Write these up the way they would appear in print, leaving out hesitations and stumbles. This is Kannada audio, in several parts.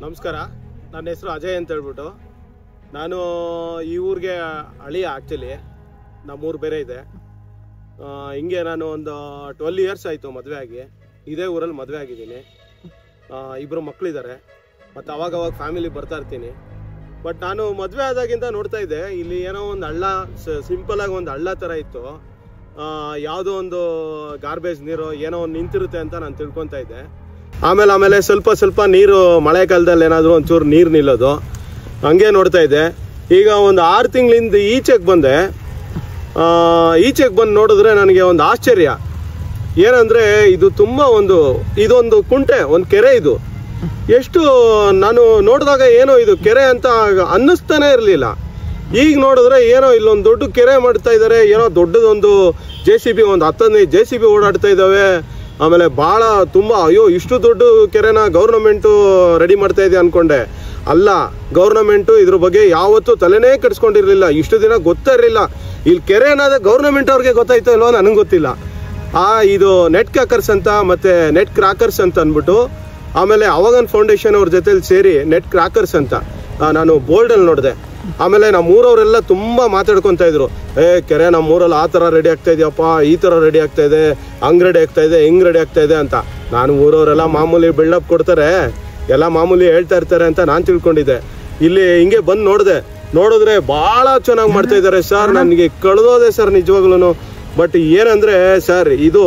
ನಮಸ್ಕಾರ, ನನ್ನ ಹೆಸರು ಅಜಯ್ ಅಂತ ಹೇಳ್ಬಿಟ್ಟು. ನಾನು ಈ ಊರಿಗೆ ಹಳಿ ಆ್ಯಕ್ಚುಲಿ ನಮ್ಮೂರು ಬೇರೆ ಇದೆ. ಹಿಂಗೆ ನಾನು ಒಂದು 12 ಇಯರ್ಸ್ ಆಯಿತು ಮದುವೆ ಆಗಿ. ಇದೇ ಊರಲ್ಲಿ ಮದುವೆ ಆಗಿದ್ದೀನಿ. 2 ಮಕ್ಕಳಿದ್ದಾರೆ. ಮತ್ತು ಅವಾಗವಾಗ ಫ್ಯಾಮಿಲಿ ಬರ್ತಾ ಇರ್ತೀನಿ. ಬಟ್ ನಾನು ಮದುವೆ ಆದಾಗಿಂದ ನೋಡ್ತಾ ಇದ್ದೆ, ಇಲ್ಲಿ ಏನೋ ಒಂದು ಹಳ್ಳ, ಸಿಂಪಲಾಗಿ ಒಂದು ಹಳ್ಳ ಥರ ಇತ್ತು. ಯಾವುದೋ ಒಂದು ಗಾರ್ಬೇಜ್ ನೀರು ಏನೋ ಒಂದು ನಿಂತಿರುತ್ತೆ ಅಂತ ನಾನು ತಿಳ್ಕೊತಾ ಇದ್ದೆ. ಆಮೇಲೆ ಸ್ವಲ್ಪ ನೀರು ಮಳೆಗಾಲದಲ್ಲಿ ಏನಾದರೂ ಒಂಚೂರು ನೀರು ನಿಲ್ಲೋದು ಹಂಗೆ ನೋಡ್ತಾ ಇದ್ದೆ. ಈಗ ಒಂದು 6 ತಿಂಗಳಿಂದ ಈಚೆಗೆ ಬಂದೆ. ಈಚೆಗೆ ಬಂದು ನೋಡಿದ್ರೆ ನನಗೆ ಒಂದು ಆಶ್ಚರ್ಯ ಏನಂದರೆ, ಇದು ತುಂಬ ಇದೊಂದು ಕುಂಟೆ, ಒಂದು ಕೆರೆ. ಇದು ಎಷ್ಟು ನಾನು ನೋಡಿದಾಗ ಏನೋ ಇದು ಕೆರೆ ಅಂತ ಅನ್ನಿಸ್ತಾನೆ ಇರಲಿಲ್ಲ. ಈಗ ನೋಡಿದ್ರೆ ಏನೋ ಇಲ್ಲೊಂದು ದೊಡ್ಡ ಕೆರೆ ಮಾಡ್ತಾ ಇದ್ದಾರೆ. ಏನೋ ದೊಡ್ಡದೊಂದು JCB, ಒಂದು 10 JCB ಓಡಾಡ್ತಾ ಇದ್ದಾವೆ. ಆಮೇಲೆ ಭಾಳ ತುಂಬ ಅಯ್ಯೋ ಇಷ್ಟು ದೊಡ್ಡ ಕೆರೆನ ಗೌರ್ನಮೆಂಟು ರೆಡಿ ಮಾಡ್ತಾ ಇದೆ ಅಂದ್ಕೊಂಡೆ. ಅಲ್ಲ, ಗೌರ್ನಮೆಂಟು ಇದ್ರ ಬಗ್ಗೆ ಯಾವತ್ತೂ ತಲೆನೇ ಕೆಡಿಸ್ಕೊಂಡಿರಲಿಲ್ಲ. ಇಷ್ಟು ದಿನ ಗೊತ್ತೇ ಇರಲಿಲ್ಲ. ಇಲ್ಲಿ ಕೆರೆ ಏನಾದ್ರೆ ಗೌರ್ನಮೆಂಟ್ ಅವ್ರಿಗೆ ಗೊತ್ತಾಯ್ತೋ ಇಲ್ಲೋ ನನಗೆ ಗೊತ್ತಿಲ್ಲ. ಇದು ನೆಟ್ ಕ್ರಾಕರ್ಸ್ ಅಂತ ಮತ್ತು ನೆಟ್ ಕ್ರಾಕರ್ಸ್ ಅಂತ ಅಂದ್ಬಿಟ್ಟು, ಆಮೇಲೆ ಅವಗನ್ ಫೌಂಡೇಶನ್ ಅವ್ರ ಜೊತೆಲಿ ಸೇರಿ ನೆಟ್ ಕ್ರಾಕರ್ಸ್ ಅಂತ ನಾನು ಬೋರ್ಡಲ್ಲಿ ನೋಡಿದೆ. ಆಮೇಲೆ ನಮ್ಮೂರವರೆಲ್ಲ ತುಂಬ ಮಾತಾಡ್ಕೊತಾ ಇದ್ರು, ಕೆರೆ ನಮ್ಮೂರಲ್ಲಿ ಆ ಥರ ರೆಡಿ ಆಗ್ತಾ ಇದೆಯಪ್ಪ, ಈ ಥರ ರೆಡಿ ಆಗ್ತಾ ಇದೆ, ಹಂಗೆ ರೆಡಿ ಆಗ್ತಾ ಇದೆ, ಹಿಂಗೆ ರೆಡಿ ಆಗ್ತಾ ಇದೆ ಅಂತ. ನಾನು ಊರವರೆಲ್ಲ ಮಾಮೂಲಿ ಬಿಲ್ಡಪ್ ಕೊಡ್ತಾರೆ, ಎಲ್ಲ ಮಾಮೂಲಿ ಹೇಳ್ತಾ ಇರ್ತಾರೆ ಅಂತ ನಾನು ತಿಳ್ಕೊಂಡಿದ್ದೆ. ಇಲ್ಲಿ ಹಿಂಗೆ ಬಂದು ನೋಡಿದ್ರೆ ಭಾಳ ಚೆನ್ನಾಗಿ ಮಾಡ್ತಾ ಇದ್ದಾರೆ ಸರ್. ನನಗೆ ಕಳೆದೋದೆ ಸರ್ ನಿಜವಾಗ್ಲೂ. ಬಟ್ ಏನಂದರೆ ಸರ್, ಇದು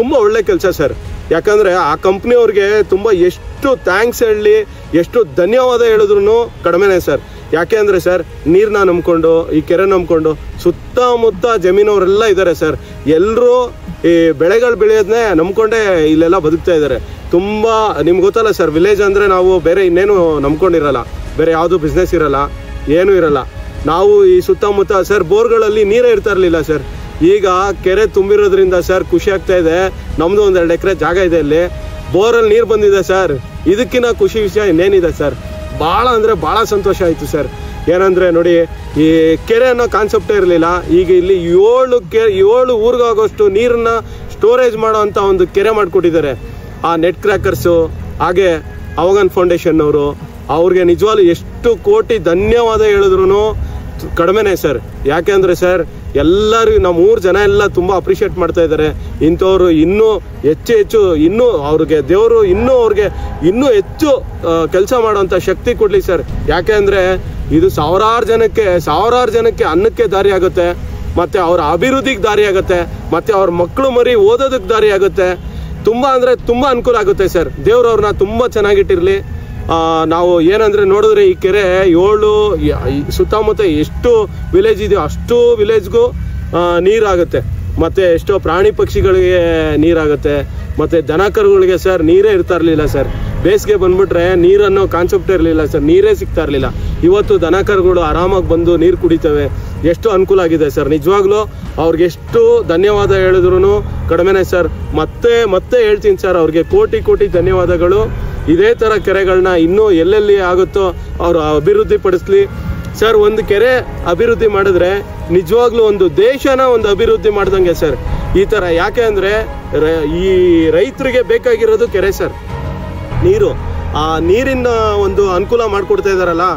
ತುಂಬ ಒಳ್ಳೆ ಕೆಲಸ ಸರ್. ಯಾಕಂದರೆ ಆ ಕಂಪ್ನಿಯವ್ರಿಗೆ ತುಂಬ ಎಷ್ಟು ಥ್ಯಾಂಕ್ಸ್ ಹೇಳಲಿ, ಎಷ್ಟು ಧನ್ಯವಾದ ಹೇಳಿದ್ರು ಕಡಿಮೆನೇ ಸರ್. ಯಾಕೆ ಅಂದರೆ ಸರ್, ನೀರನ್ನ ನಂಬ್ಕೊಂಡು, ಈ ಕೆರೆ ನಂಬ್ಕೊಂಡು ಸುತ್ತಮುತ್ತ ಜಮೀನವರೆಲ್ಲ ಇದ್ದಾರೆ ಸರ್. ಎಲ್ಲರೂ ಈ ಬೆಳೆಗಳು ಬೆಳೆಯೋದನ್ನೇ ನಂಬ್ಕೊಂಡೇ ಇಲ್ಲೆಲ್ಲ ಬದುಕ್ತಾ ಇದ್ದಾರೆ. ತುಂಬ ನಿಮ್ಗೆ ಗೊತ್ತಲ್ಲ ಸರ್, ವಿಲೇಜ್ ಅಂದರೆ ನಾವು ಬೇರೆ ಇನ್ನೇನು ನಂಬ್ಕೊಂಡಿರಲ್ಲ, ಬೇರೆ ಯಾವುದು ಬಿಸ್ನೆಸ್ ಇರಲ್ಲ, ಏನೂ ಇರಲ್ಲ. ನಾವು ಈ ಸುತ್ತಮುತ್ತ ಸರ್ ಬೋರ್ಗಳಲ್ಲಿ ನೀರೇ ಇರ್ತಾ ಇರಲಿಲ್ಲ ಸರ್. ಈಗ ಕೆರೆ ತುಂಬಿರೋದ್ರಿಂದ ಸರ್ ಖುಷಿ ಆಗ್ತಾ ಇದೆ. ನಮ್ಮದು ಒಂದು 2 ಎಕರೆ ಜಾಗ ಇದೆ, ಇಲ್ಲಿ ಬೋರಲ್ಲಿ ನೀರು ಬಂದಿದೆ ಸರ್. ಇದಕ್ಕಿಂತ ಖುಷಿ ವಿಷಯ ಇನ್ನೇನಿದೆ ಸರ್. ಭಾಳ ಅಂದರೆ ಭಾಳ ಸಂತೋಷ ಆಯಿತು ಸರ್. ಏನಂದರೆ ನೋಡಿ, ಈ ಕೆರೆ ಅನ್ನೋ ಕಾನ್ಸೆಪ್ಟೇ ಇರಲಿಲ್ಲ. ಈಗ ಇಲ್ಲಿ 7 ಊರಿಗಾಗೋಷ್ಟು ನೀರನ್ನ ಸ್ಟೋರೇಜ್ ಮಾಡೋ ಅಂಥ ಒಂದು ಕೆರೆ ಮಾಡಿಕೊಟ್ಟಿದ್ದಾರೆ ಆ ನೆಟ್ ಕ್ರ್ಯಾಕರ್ಸು, ಹಾಗೆ ಅವಗನ್ ಫೌಂಡೇಶನ್ ಅವರು. ಅವ್ರಿಗೆ ನಿಜವಾಗ್ಲೂ ಎಷ್ಟು ಕೋಟಿ ಧನ್ಯವಾದ ಹೇಳಿದ್ರು ಕಡಿಮೆನೇ ಸರ್. ಯಾಕೆ ಅಂದರೆ ಸರ್, ಎಲ್ಲರೂ ನಮ್ಮ ಊರು ಜನ ಎಲ್ಲ ತುಂಬ ಅಪ್ರಿಷಿಯೇಟ್ ಮಾಡ್ತಾ ಇದ್ದಾರೆ. ಇಂಥವ್ರು ಇನ್ನೂ ಹೆಚ್ಚು ಇನ್ನೂ ಅವ್ರಿಗೆ ದೇವರು ಅವ್ರಿಗೆ ಇನ್ನೂ ಹೆಚ್ಚು ಕೆಲಸ ಮಾಡೋಂಥ ಶಕ್ತಿ ಕೊಡಲಿ ಸರ್. ಯಾಕೆ ಅಂದರೆ ಇದು ಸಾವಿರಾರು ಜನಕ್ಕೆ ಅನ್ನಕ್ಕೆ ದಾರಿ ಆಗುತ್ತೆ, ಮತ್ತು ಅವರ ಅಭಿವೃದ್ಧಿಗೆ ದಾರಿ ಆಗುತ್ತೆ, ಮತ್ತು ಅವ್ರ ಮಕ್ಕಳು ಮರಿ ಓದೋದಕ್ಕೆ ದಾರಿ ಆಗುತ್ತೆ. ತುಂಬ ಅಂದರೆ ತುಂಬ ಅನುಕೂಲ ಆಗುತ್ತೆ ಸರ್. ದೇವ್ರವ್ರನ್ನ ತುಂಬ ಚೆನ್ನಾಗಿಟ್ಟಿರಲಿ. ನಾವು ಏನಂದರೆ ನೋಡಿದ್ರೆ ಈ ಕೆರೆ 7 ಸುತ್ತಮುತ್ತ ಎಷ್ಟು ವಿಲೇಜ್ ಇದೆಯೋ ಅಷ್ಟು ವಿಲೇಜ್ಗೂ ನೀರಾಗುತ್ತೆ, ಮತ್ತು ಎಷ್ಟೋ ಪ್ರಾಣಿ ಪಕ್ಷಿಗಳಿಗೆ ನೀರಾಗುತ್ತೆ, ಮತ್ತು ದನ ಕರುಗಳಿಗೆ ಸರ್ ನೀರೇ ಇರ್ತಾ ಇರಲಿಲ್ಲ ಸರ್. ಬೇಸಿಗೆ ಬಂದ್ಬಿಟ್ರೆ ನೀರನ್ನೋ ಕಾನ್ಸೆಪ್ಟ್ ಇರಲಿಲ್ಲ ಸರ್, ನೀರೇ ಸಿಗ್ತಾ ಇರಲಿಲ್ಲ. ಇವತ್ತು ದನ ಕರುಗಳು ಆರಾಮಾಗಿ ಬಂದು ನೀರು ಕುಡಿತವೆ. ಎಷ್ಟು ಅನುಕೂಲ ಆಗಿದೆ ಸರ್. ನಿಜವಾಗ್ಲೂ ಅವ್ರಿಗೆ ಎಷ್ಟು ಧನ್ಯವಾದ ಹೇಳಿದ್ರು ಕಡಿಮೆನೇ ಸರ್. ಮತ್ತೆ ಹೇಳ್ತೀನಿ ಸರ್, ಅವ್ರಿಗೆ ಕೋಟಿ ಧನ್ಯವಾದಗಳು. ಇದೇ ಥರ ಕೆರೆಗಳನ್ನ ಇನ್ನೂ ಎಲ್ಲೆಲ್ಲಿ ಆಗುತ್ತೋ ಅವರು ಅಭಿವೃದ್ಧಿ ಪಡಿಸ್ಲಿ ಸರ್. ಒಂದು ಕೆರೆ ಅಭಿವೃದ್ಧಿ ಮಾಡಿದ್ರೆ ನಿಜವಾಗ್ಲೂ ಒಂದು ದೇಶನ ಒಂದು ಅಭಿವೃದ್ಧಿ ಮಾಡ್ದಂಗೆ ಸರ್ ಈ ಥರ. ಯಾಕೆ ಅಂದರೆ ಈ ರೈತರಿಗೆ ಬೇಕಾಗಿರೋದು ಕೆರೆ ಸರ್, ನೀರು. ಆ ನೀರಿನ ಒಂದು ಅನುಕೂಲ ಮಾಡಿಕೊಡ್ತಾ ಇದ್ದಾರಲ್ಲ,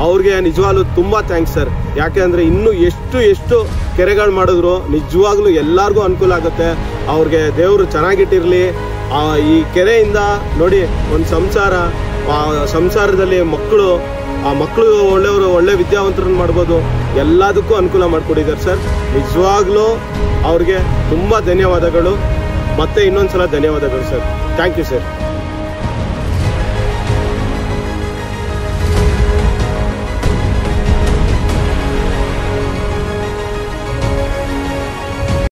ಅವ್ರಿಗೆ ನಿಜವಾಗ್ಲೂ ತುಂಬ ಥ್ಯಾಂಕ್ಸ್ ಸರ್. ಯಾಕೆ ಅಂದರೆ ಇನ್ನೂ ಎಷ್ಟು ಕೆರೆಗಳು ಮಾಡಿದ್ರು ನಿಜವಾಗ್ಲೂ ಎಲ್ಲರಿಗೂ ಅನುಕೂಲ ಆಗುತ್ತೆ. ಅವ್ರಿಗೆ ದೇವರು ಚೆನ್ನಾಗಿಟ್ಟಿರಲಿ. ಈ ಕೆರೆಯಿಂದ ನೋಡಿ, ಒಂದು ಸಂಸಾರದಲ್ಲಿ ಮಕ್ಕಳು ಒಳ್ಳೆ ವಿದ್ಯಾವಂತರನ್ನು ಮಾಡ್ಬೋದು. ಎಲ್ಲದಕ್ಕೂ ಅನುಕೂಲ ಮಾಡಿಕೊಟ್ಟಿದ್ದಾರೆ ಸರ್. ನಿಜವಾಗ್ಲೂ ಅವ್ರಿಗೆ ತುಂಬ ಧನ್ಯವಾದಗಳು. ಮತ್ತೆ ಇನ್ನೊಂದು ಸಲ ಧನ್ಯವಾದಗಳು ಸರ್. Thank you sir.